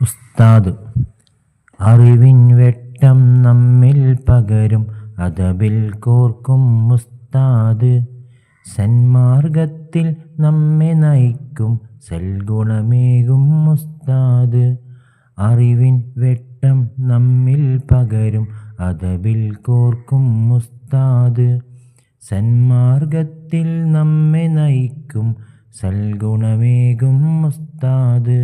ഉസ്താദ് അറിവിൻ വെട്ടം നമ്മിൽ പകരും അദബിൽ കോർക്കും ഉസ്താദ് സന്മാർഗത്തിൽ നമ്മെ നയിക്കും സൽഗുണമേകും ഉസ്താദ് അറിവിൻ വെട്ടം നമ്മിൽ പകരും അദബിൽ കോർക്കും ഉസ്താദ് സന്മാർഗത്തിൽ നമ്മെ നയിക്കും സൽഗുണമേകും ഉസ്താദ്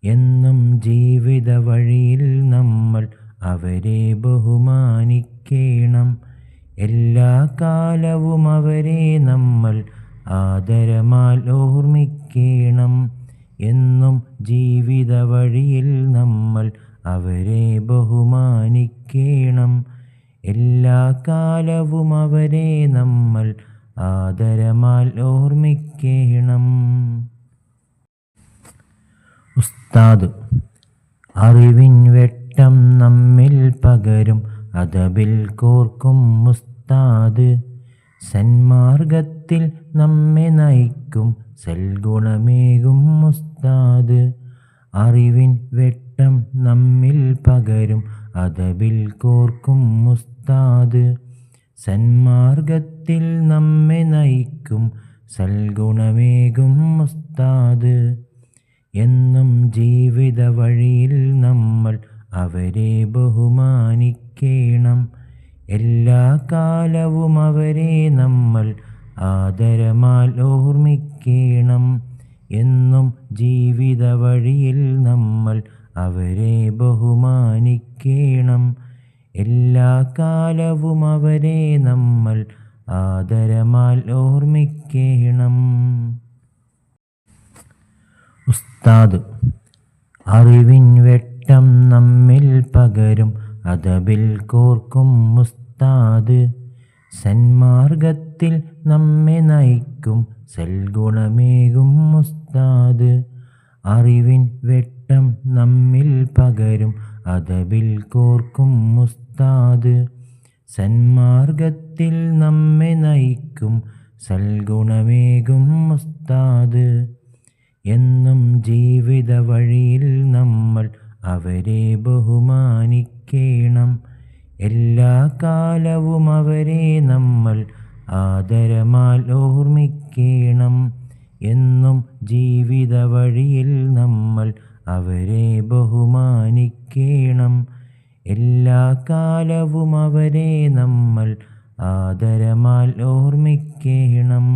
എന്നും ജീവിത വഴിയിൽ നമ്മൾ അവരെ ബഹുമാനിക്കണം എല്ലാ കാലവും അവരെ നമ്മൾ ആദരമാൽ ഓർമ്മിക്കണം എന്നും ജീവിത വഴിയിൽ നമ്മൾ അവരെ ബഹുമാനിക്കണം എല്ലാ കാലവും അവരെ നമ്മൾ ആദരമാൽ ഓർമ്മിക്കണം. ഉസ്താദ് അറിവിൻ വെട്ടം നമ്മിൽ പകരും അദബിൽ കോർക്കും ഉസ്താദ് സന്മാർഗത്തിൽ നമ്മെ നയിക്കും സൽഗുണമേകും ഉസ്താദ് അറിവിൻ വെട്ടം നമ്മിൽ പകരും അദബിൽ കോർക്കും ഉസ്താദ് സന്മാർഗത്തിൽ നമ്മെ നയിക്കും സൽഗുണമേകും ഉസ്താദ് എന്നും ജീവിത വഴിയിൽ നമ്മൾ അവരെ ബഹുമാനിക്കണം എല്ലാ കാലവും അവരെ നമ്മൾ ആദരമാൽ ഓർമ്മിക്കണം എന്നും ജീവിത വഴിയിൽ നമ്മൾ അവരെ ബഹുമാനിക്കണം എല്ലാ കാലവും അവരെ നമ്മൾ ആദരമാൽ ഓർമ്മിക്കണം. ഉസ്താദ് അറിവിൻ വെട്ടം നമ്മിൽ പകരും അദബിൽ കോർക്കും ഉസ്താദ് സന്മാർഗത്തിൽ നമ്മെ നയിക്കും സൽഗുണമേകും ഉസ്താദ് അറിവിൻ വെട്ടം നമ്മിൽ പകരും അദബിൽ കോർക്കും ഉസ്താദ് സന്മാർഗത്തിൽ നമ്മെ നയിക്കും സൽഗുണമേകും ഉസ്താദ് എന്നും ജീവിത വഴിയിൽ നമ്മൾ അവരെ ബഹുമാനിക്കണം എല്ലാ കാലവും അവരെ നമ്മൾ ആദരമാൽ ഓർമ്മിക്കണം എന്നും ജീവിത വഴിയിൽ നമ്മൾ അവരെ ബഹുമാനിക്കണം എല്ലാ കാലവും അവരെ നമ്മൾ ആദരമാൽ ഓർമ്മിക്കണം.